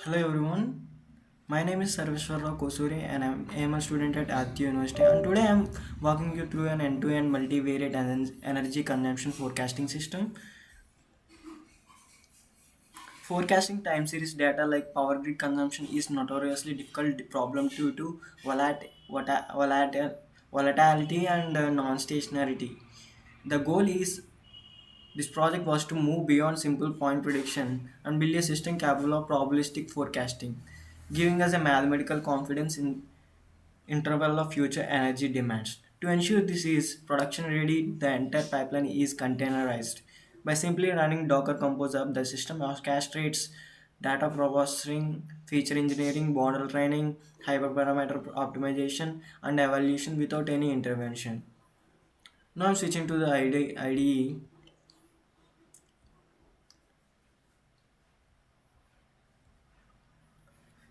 Hello everyone, my name is Sarveshwarrao Kosuri and I'm AML student at Aditya University, and today I'm walking you through an end-to-end multivariate energy consumption forecasting system. Forecasting time series data like power grid consumption is notoriously difficult problem due to volatility and non-stationarity. The goal is This project was to move beyond simple point prediction and build a system capable of probabilistic forecasting, giving us a mathematical confidence in interval of future energy demands. To ensure this is production ready, the entire pipeline is containerized. By simply running Docker Compose up, the system orchestrates data processing, feature engineering, model training, hyperparameter optimization, and evaluation without any intervention. Now I'm switching to the IDE.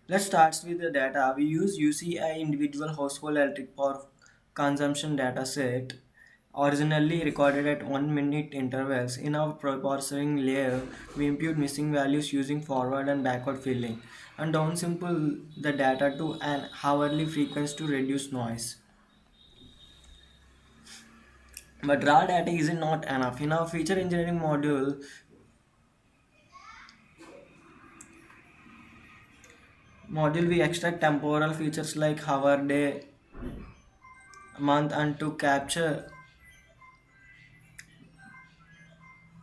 Let's start with the data. We use UCI individual household electric power consumption data set originally recorded at 1 minute intervals. In our processing layer, we impute missing values using forward and backward filling and downsample the data to an hourly frequency to reduce noise. But raw data is not enough. In our feature engineering module we extract temporal features like hour, day, month, and to capture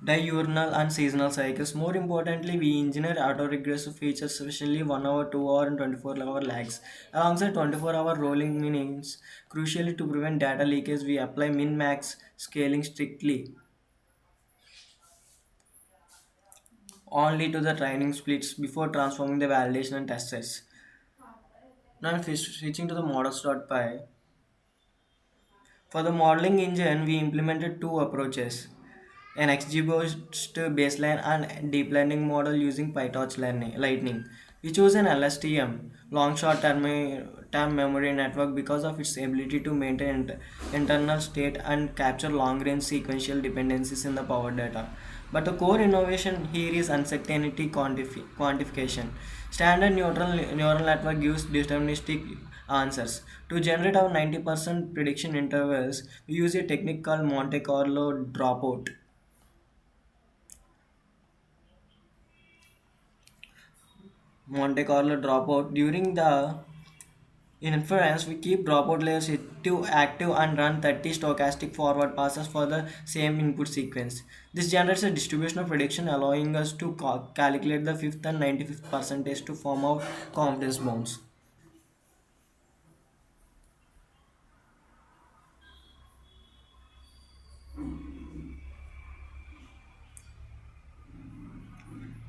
diurnal and seasonal cycles. More importantly, we engineer autoregressive features, especially 1 hour, 2 hour, and 24-hour lags, alongside 24-hour rolling means. Crucially, to prevent data leakage, we apply min-max scaling strictly only to the training splits before transforming the validation and test sets. Now, switching to the models.py. For the modeling engine, we implemented two approaches: an XGBoost baseline and deep learning model using PyTorch Lightning. We chose an LSTM, long short term memory network, because of its ability to maintain internal state and capture long range sequential dependencies in the power data. But the core innovation here is uncertainty quantification. Standard neural network gives deterministic answers. To generate our 90% prediction intervals, we use a technique called Monte Carlo Dropout. Monte Carlo Dropout. During the inference, we keep dropout layers active and run 30 stochastic forward passes for the same input sequence. This generates a distributional prediction, allowing us to calculate the fifth and 95th percentage to form our confidence bounds.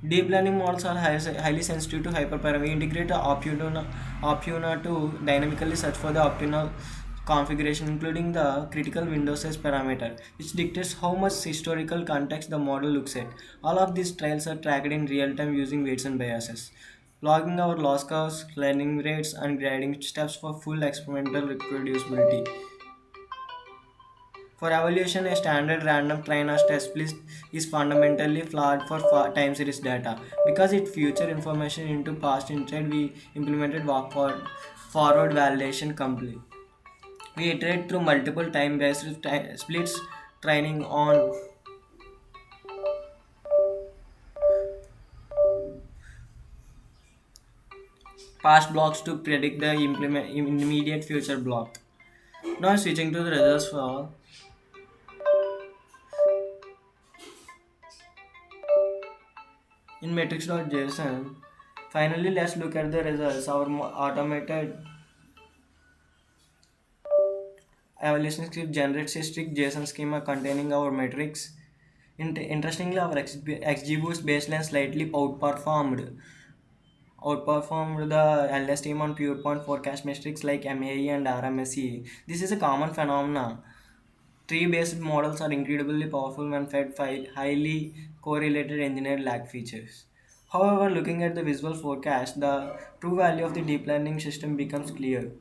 Deep learning models are highly sensitive to hyperparameter. We integrate the Optuna to dynamically search for the optimal configuration, including the critical window size parameter, which dictates how much historical context the model looks at. All of these trials are tracked in real time using weights and biases, logging our loss curves, learning rates, and grading steps for full experimental reproducibility. For evaluation, a standard random trainers test list is fundamentally flawed for time series data. Because it features information into past instead, we implemented forward validation complete. We iterate through multiple time-based splits, training on past blocks to predict the immediate future block. Now switching to the results for in matrix.json. Finally, let's look at the results. Our automated evaluation script generates a strict JSON schema containing our metrics. Interestingly, our XGBoost baseline slightly outperformed the LSTM on pure point forecast metrics like MAE and RMSE. This is a common phenomenon. Tree-based models are incredibly powerful when fed highly correlated engineered lag features. However, looking at the visual forecast, the true value of the deep learning system becomes clear.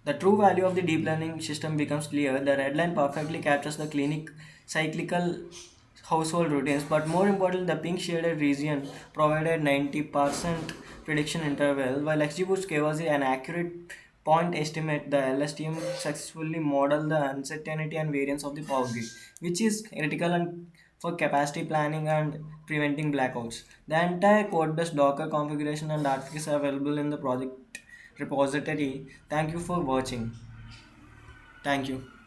The true value of the deep learning system becomes clear. The red line perfectly captures the clinic cyclical household routines, but more importantly, the pink shaded region provided 90% prediction interval, while XGBoost gave us an accurate point estimate. The LSTM successfully modeled the uncertainty and variance of the power grid, which is critical for capacity planning and preventing blackouts. The entire codebase Docker configuration and artifacts are available in the project repository. Thank you for watching. Thank you.